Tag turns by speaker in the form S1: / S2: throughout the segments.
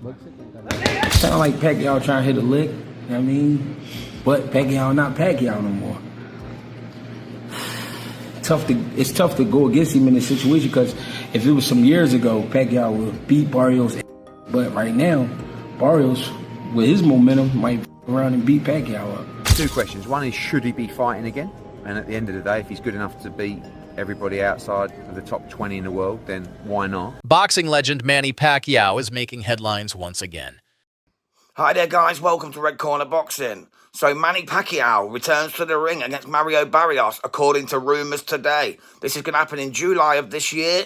S1: Sound like Pacquiao trying to hit a lick, you know what I mean? But Pacquiao not Pacquiao no more. It's tough to go against him in this situation because if it was some years ago, Pacquiao would beat Barrios. But right now, Barrios, with his momentum, might around and beat Pacquiao up.
S2: Two questions. One is, should he be fighting again? And at the end of the day, if he's good enough to beat everybody outside of the top 20 in the world, then why not?
S3: Boxing legend Manny Pacquiao is making headlines once again.
S4: Hi there, guys. Welcome to Red Corner Boxing. So Manny Pacquiao returns to the ring against Mario Barrios, according to rumours today. This is going to happen in July of this year.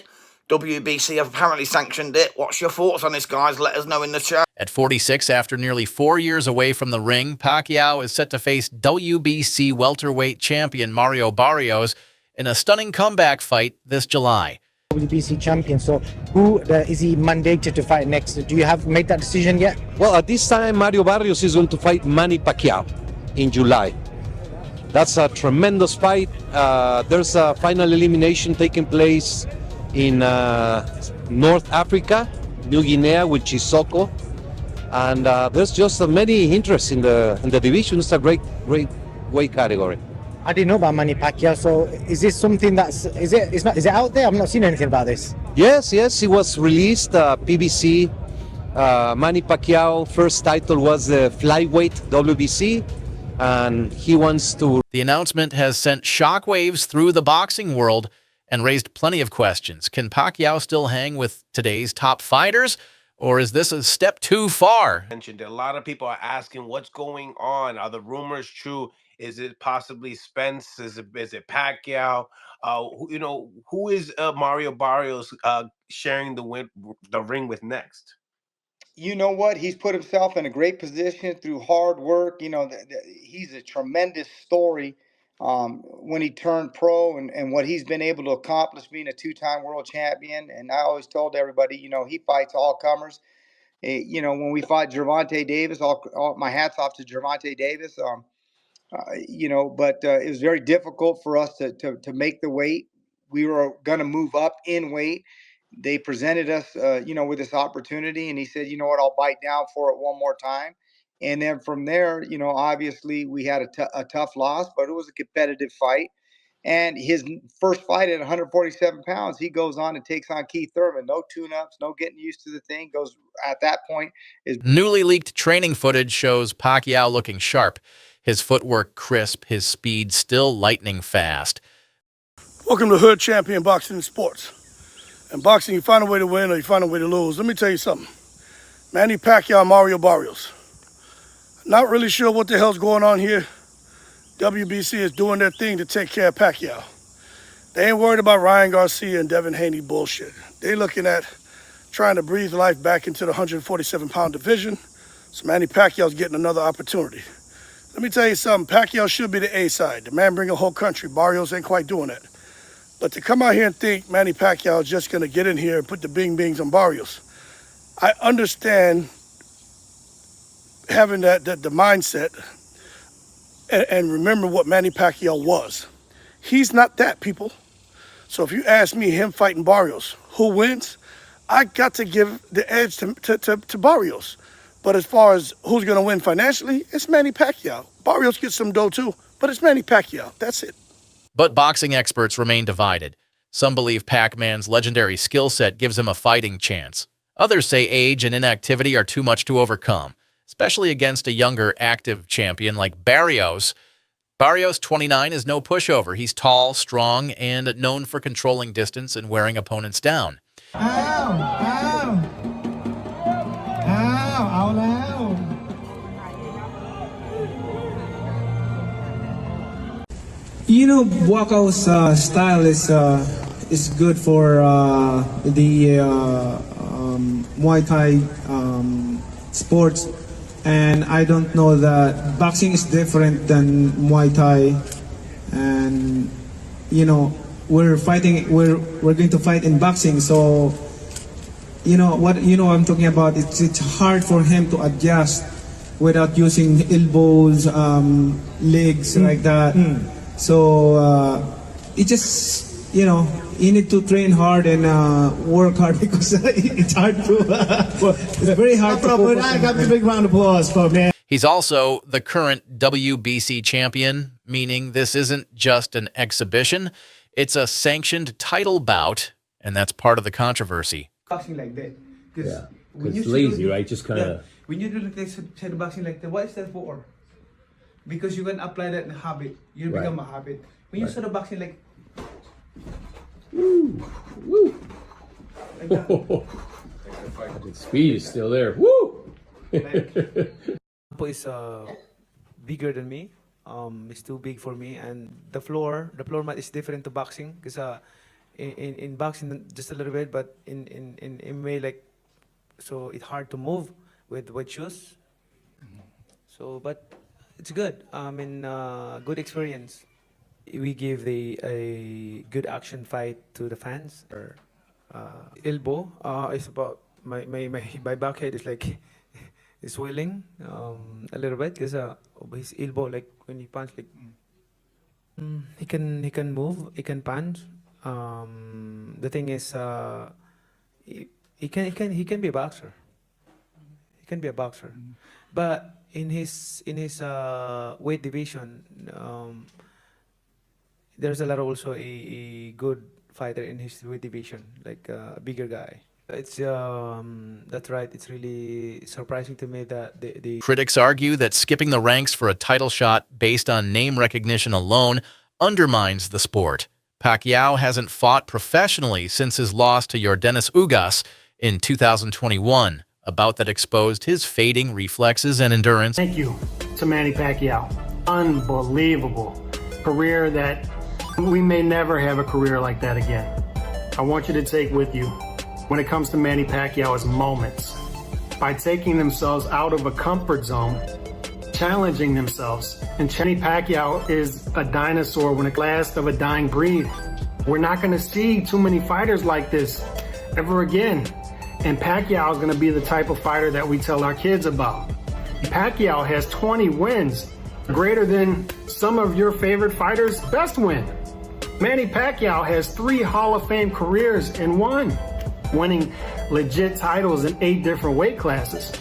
S4: WBC have apparently sanctioned it. What's your thoughts on this, guys? Let us know in the chat.
S3: At 46, after nearly 4 years away from the ring, Pacquiao is set to face WBC welterweight champion Mario Barrios in a stunning comeback fight this July.
S5: WBC champion, so who is he mandated to fight next? Do you have made that decision yet?
S6: Well, at this time, Mario Barrios is going to fight Manny Pacquiao in July. That's a tremendous fight. There's a final elimination taking place in North Africa, New Guinea, with Chisoko, and there's just many interests in the division. It's a great weight category.
S5: I didn't know about Manny Pacquiao. So is this something is it out there? I've not seen anything about this.
S6: Yes, it was released. PBC. Manny Pacquiao first title was the flyweight WBC, and he wants to.
S3: The announcement has sent shockwaves through the boxing world and raised plenty of questions. Can Pacquiao still hang with today's top fighters, or is this a step too far?
S7: A lot of people are asking what's going on. Are the rumors true? Is it possibly Spence? Is it Pacquiao? Who is Mario Barrios sharing the ring with next?
S8: You know what? He's put himself in a great position through hard work. He's a tremendous story when he turned pro and what he's been able to accomplish being a two-time world champion. And I always told everybody, he fights all comers. When we fought Gervonta Davis, all my hats off to Gervonta Davis. But it was very difficult for us to make the weight. We were going to move up in weight. They presented us, with this opportunity, and he said, you know what, I'll bite down for it one more time. And then from there, obviously we had a tough loss, but it was a competitive fight. And his first fight at 147 pounds, he goes on and takes on Keith Thurman. No tune-ups, no getting used to the thing. Goes at that point.
S3: Newly leaked training footage shows Pacquiao looking sharp. His footwork crisp, his speed still lightning fast.
S9: Welcome to Hood Champion Boxing and Sports. In boxing, you find a way to win or you find a way to lose. Let me tell you something. Manny Pacquiao, Mario Barrios. Not really sure what the hell's going on here. WBC is doing their thing to take care of Pacquiao. They ain't worried about Ryan Garcia and Devin Haney bullshit. They looking at trying to breathe life back into the 147-pound division. So Manny Pacquiao's getting another opportunity. Let me tell you something. Pacquiao should be the A side. The man bring a whole country. Barrios ain't quite doing that. But to come out here and think Manny Pacquiao is just going to get in here and put the bing-bings on Barrios, I understand having the mindset and remember what Manny Pacquiao was. He's not that, people. So if you ask me, him fighting Barrios, who wins? I got to give the edge to Barrios. But as far as who's going to win financially, it's Manny Pacquiao. Barrios gets some dough too, but it's Manny Pacquiao. That's it.
S3: But boxing experts remain divided. Some believe Pac-Man's legendary skill set gives him a fighting chance. Others say age and inactivity are too much to overcome, especially against a younger, active champion like Barrios. Barrios, 29, is no pushover. He's tall, strong, and known for controlling distance and wearing opponents down.
S10: Pacquiao's style is good for the Muay Thai sports, and I don't know that boxing is different than Muay Thai, and we're going to fight in boxing, so what I'm talking about. It's hard for him to adjust without using elbows, legs like that. So it just you know, you need to train hard and work hard because it's hard to. It's very hard to focus. I got a big round of applause for man.
S3: He's also the current WBC champion, meaning this isn't just an exhibition. It's a sanctioned title bout, and that's part of the controversy.
S10: Boxing like that.
S11: Yeah, it's lazy, right? Just kind of...
S10: When you do like shadow boxing like that, what is that for? Because you can apply that in a habit. You become a habit. When you shadow boxing like...
S11: Woo! Woo!
S10: Like that.
S11: The speed is still there. Woo!
S10: Is bigger than me. It's too big for me, and the floor mat is different to boxing because in boxing just a little bit, but in MMA like so it's hard to move with shoes. So, but it's good. Good experience. We give a good action fight to the fans. Elbow is about my back head is like. Is swelling a little bit because his elbow, like when he punch, like he can move, he can punch. The thing is, he can be a boxer. He can be a boxer, but in his weight division, there's a lot also a good fighter in his weight division, like a bigger guy. It's that's right. It's really surprising to me that the
S3: Critics argue that skipping the ranks for a title shot based on name recognition alone undermines the sport. Pacquiao hasn't fought professionally since his loss to Yordenis Ugas in 2021, a bout that exposed his fading reflexes and endurance.
S12: Thank you to Manny Pacquiao. Unbelievable career that we may never have a career like that again. I want you to take with you when it comes to Manny Pacquiao is moments. By taking themselves out of a comfort zone, challenging themselves. And Manny Pacquiao is a dinosaur when it last of a dying breed. We're not gonna see too many fighters like this ever again. And Pacquiao is gonna be the type of fighter that we tell our kids about. Pacquiao has 20 wins, greater than some of your favorite fighters' best win. Manny Pacquiao has 3 Hall of Fame careers and one, winning legit titles in 8 different weight classes.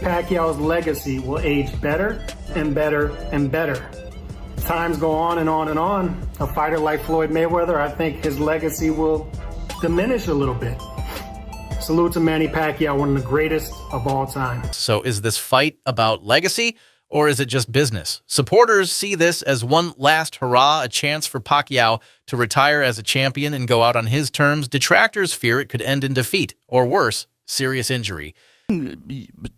S12: Pacquiao's legacy will age better and better and better. Times go on and on and on. A fighter like Floyd Mayweather, I think his legacy will diminish a little bit. Salute to Manny Pacquiao, one of the greatest of all time.
S3: So is this fight about legacy, or is it just business? Supporters see this as one last hurrah, a chance for Pacquiao to retire as a champion and go out on his terms. Detractors fear it could end in defeat, or worse, serious injury.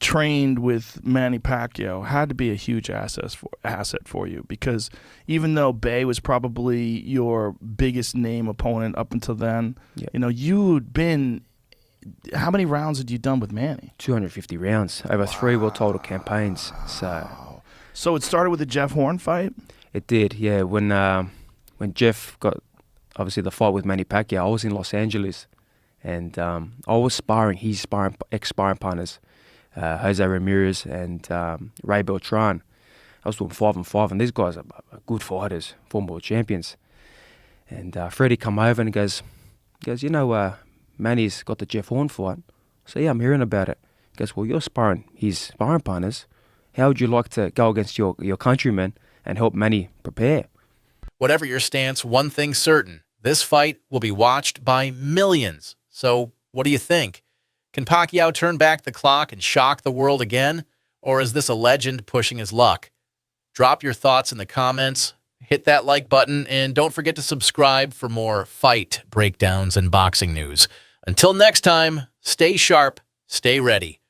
S13: Trained with Manny Pacquiao had to be a huge asset for you, because even though Bay was probably your biggest name opponent up until then, you know, you'd been... How many rounds had you done with Manny?
S14: 250 rounds over 3 world title campaigns.
S13: So it started with the Jeff Horn fight?
S14: It did, yeah. When Jeff got, obviously, the fight with Manny Pacquiao, I was in Los Angeles, and I was sparring his ex-sparring partners, Jose Ramirez and Ray Beltran. I was doing 5-on-5, and these guys are good fighters, former world champions. And Freddie come over and goes, you know, Manny's got the Jeff Horn fight. So yeah, I'm hearing about it. He goes, well, you're sparring his sparring partners. How would you like to go against your countrymen and help Manny prepare?
S3: Whatever your stance, one thing's certain. This fight will be watched by millions. So what do you think? Can Pacquiao turn back the clock and shock the world again? Or is this a legend pushing his luck? Drop your thoughts in the comments. Hit that like button, and don't forget to subscribe for more fight breakdowns and boxing news. Until next time, stay sharp, stay ready.